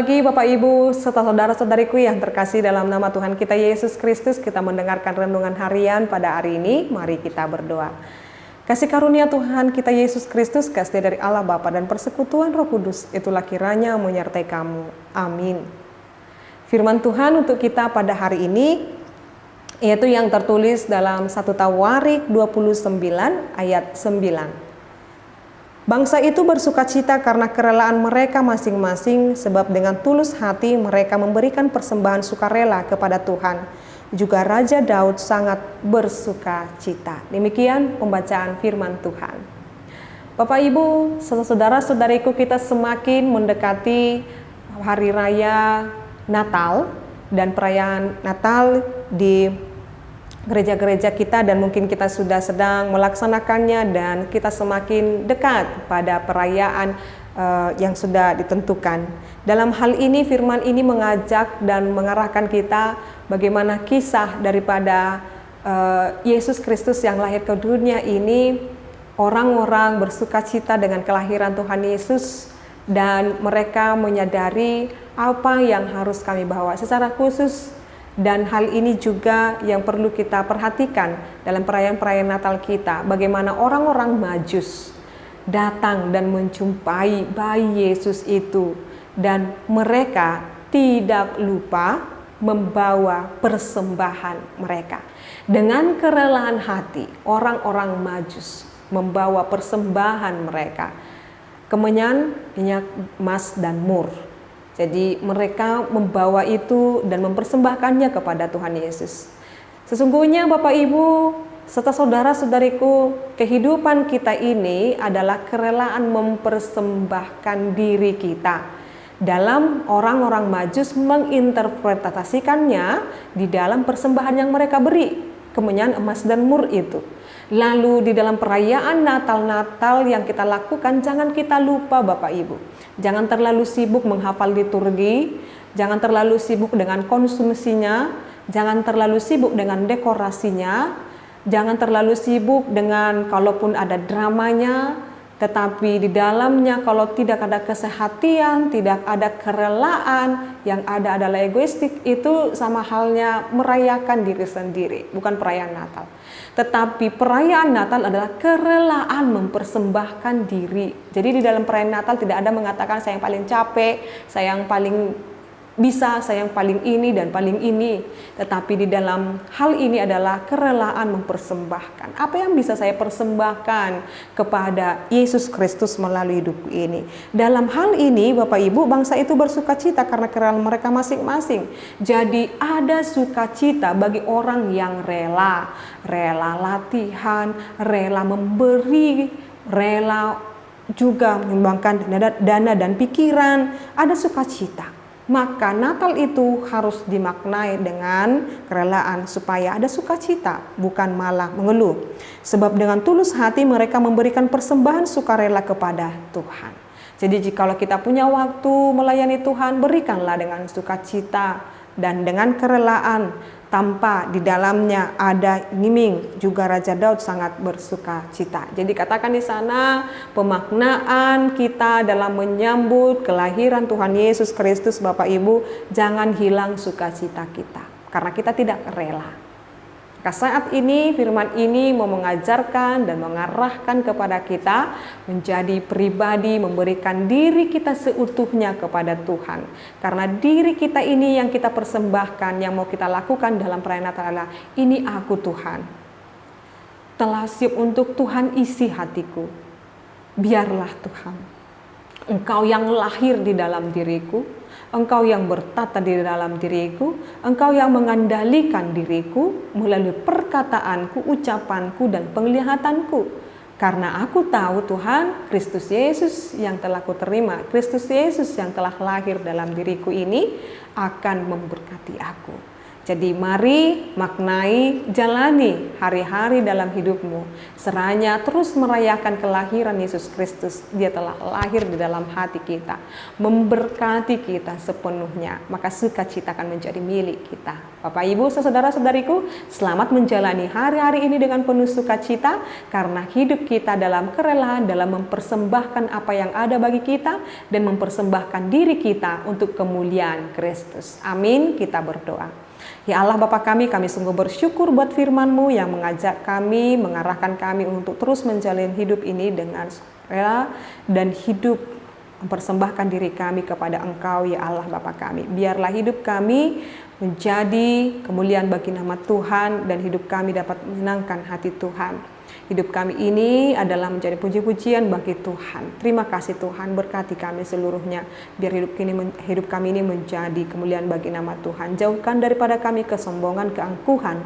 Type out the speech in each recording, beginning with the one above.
pagi Bapak Ibu serta saudara-saudariku yang terkasih dalam nama Tuhan kita Yesus Kristus. Kita mendengarkan renungan harian pada hari ini. Mari kita berdoa. Kasih karunia Tuhan kita Yesus Kristus, kasih dari Allah Bapa dan persekutuan Roh Kudus, itulah kiranya menyertai kamu. Amin. Firman Tuhan untuk kita pada hari ini yaitu yang tertulis dalam 1 Tawarik 29 ayat 9. Bangsa itu bersukacita karena kerelaan mereka masing-masing, sebab dengan tulus hati mereka memberikan persembahan sukarela kepada Tuhan. Juga Raja Daud sangat bersukacita. Demikian pembacaan firman Tuhan. Bapak Ibu, saudara-saudariku, kita semakin mendekati hari raya Natal dan perayaan Natal di gereja-gereja kita, dan mungkin kita sudah sedang melaksanakannya dan kita semakin dekat pada perayaan yang sudah ditentukan. Dalam hal ini firman ini mengajak dan mengarahkan kita bagaimana kisah daripada Yesus Kristus yang lahir ke dunia ini. Orang-orang bersukacita dengan kelahiran Tuhan Yesus dan mereka menyadari apa yang harus kami bawa secara khusus. Dan hal ini juga yang perlu kita perhatikan dalam perayaan-perayaan Natal kita. Bagaimana orang-orang Majus datang dan menjumpai bayi Yesus itu. Dan mereka tidak lupa membawa persembahan mereka. Dengan kerelaan hati, orang-orang Majus membawa persembahan mereka. Kemenyan, minyak, emas, dan mur. Jadi mereka membawa itu dan mempersembahkannya kepada Tuhan Yesus. Sesungguhnya Bapak Ibu serta saudara-saudariku, kehidupan kita ini adalah kerelaan mempersembahkan diri kita. Dalam orang-orang Majus menginterpretasikannya di dalam persembahan yang mereka beri, kemenyan, emas, dan mur itu. Lalu di dalam perayaan Natal yang kita lakukan, jangan kita lupa Bapak Ibu. Jangan terlalu sibuk menghafal liturgi, jangan terlalu sibuk dengan konsumsinya, jangan terlalu sibuk dengan dekorasinya, jangan terlalu sibuk dengan kalaupun ada dramanya, tetapi di dalamnya kalau tidak ada kesehatian, tidak ada kerelaan, yang ada adalah egoistik, itu sama halnya merayakan diri sendiri, bukan perayaan Natal. Tetapi perayaan Natal adalah kerelaan mempersembahkan diri. Jadi di dalam perayaan Natal tidak ada mengatakan saya yang paling capek, saya yang paling bisa, saya yang paling ini dan paling ini. Tetapi di dalam hal ini adalah kerelaan mempersembahkan. Apa yang bisa saya persembahkan kepada Yesus Kristus melalui hidup ini? Dalam hal ini Bapak Ibu, bangsa itu bersukacita karena kerelaan mereka masing-masing. Jadi ada sukacita bagi orang yang rela latihan, rela memberi, rela juga menyumbangkan dana dan pikiran. Ada sukacita. Maka Natal itu harus dimaknai dengan kerelaan supaya ada sukacita, bukan malah mengeluh. Sebab dengan tulus hati mereka memberikan persembahan sukarela kepada Tuhan. Jadi jikalau kita punya waktu melayani Tuhan, berikanlah dengan sukacita dan dengan kerelaan, tanpa di dalamnya ada ngiming. Juga Raja Daud sangat bersukacita. Jadi katakan di sana pemaknaan kita dalam menyambut kelahiran Tuhan Yesus Kristus, Bapak Ibu, jangan hilang sukacita kita karena kita tidak rela. Maka saat ini firman ini mau mengajarkan dan mengarahkan kepada kita menjadi pribadi, memberikan diri kita seutuhnya kepada Tuhan. Karena diri kita ini yang kita persembahkan, yang mau kita lakukan dalam perayaan Natal adalah, ini aku Tuhan. Telah siap untuk Tuhan isi hatiku. Biarlah Tuhan, Engkau yang lahir di dalam diriku, Engkau yang bertata di dalam diriku, Engkau yang mengandalkan diriku melalui perkataanku, ucapanku, dan penglihatanku. Karena aku tahu Tuhan, Kristus Yesus yang telah kuterima, Kristus Yesus yang telah lahir dalam diriku ini akan memberkati aku. Jadi mari maknai, jalani hari-hari dalam hidupmu. Seraya terus merayakan kelahiran Yesus Kristus. Dia telah lahir di dalam hati kita, memberkati kita sepenuhnya. Maka sukacita akan menjadi milik kita. Bapak, Ibu, saudara-saudariku, selamat menjalani hari-hari ini dengan penuh sukacita. Karena hidup kita dalam kerelaan, dalam mempersembahkan apa yang ada bagi kita. Dan mempersembahkan diri kita untuk kemuliaan Kristus. Amin, kita berdoa. Ya Allah Bapa kami sungguh bersyukur buat firman-Mu yang mengajak kami, mengarahkan kami untuk terus menjalin hidup ini dengan rela dan hidup mempersembahkan diri kami kepada Engkau ya Allah Bapa kami. Biarlah hidup kami menjadi kemuliaan bagi nama Tuhan dan hidup kami dapat menyenangkan hati Tuhan. Hidup kami ini adalah menjadi puji-pujian bagi Tuhan. Terima kasih Tuhan, berkati kami seluruhnya. Biar hidup kami ini menjadi kemuliaan bagi nama Tuhan. Jauhkan daripada kami kesombongan, keangkuhan.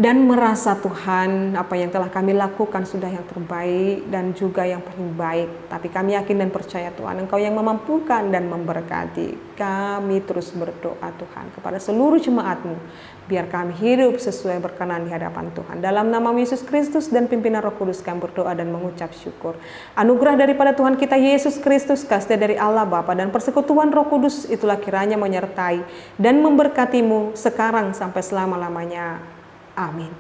Dan merasa Tuhan apa yang telah kami lakukan sudah yang terbaik dan juga yang paling baik. Tapi kami yakin dan percaya Tuhan, Engkau yang memampukan dan memberkati. Kami terus berdoa Tuhan kepada seluruh jemaat-Mu. Biar kami hidup sesuai berkenan di hadapan Tuhan. Dalam nama Yesus Kristus dan pimpinan Roh Kudus kami berdoa dan mengucap syukur. Anugerah daripada Tuhan kita Yesus Kristus, kasih dari Allah Bapa dan persekutuan Roh Kudus itulah kiranya menyertai dan memberkatimu sekarang sampai selama-lamanya. Amin.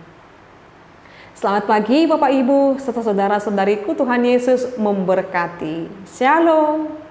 Selamat pagi Bapak Ibu serta saudara-saudariku, Tuhan Yesus memberkati. Shalom.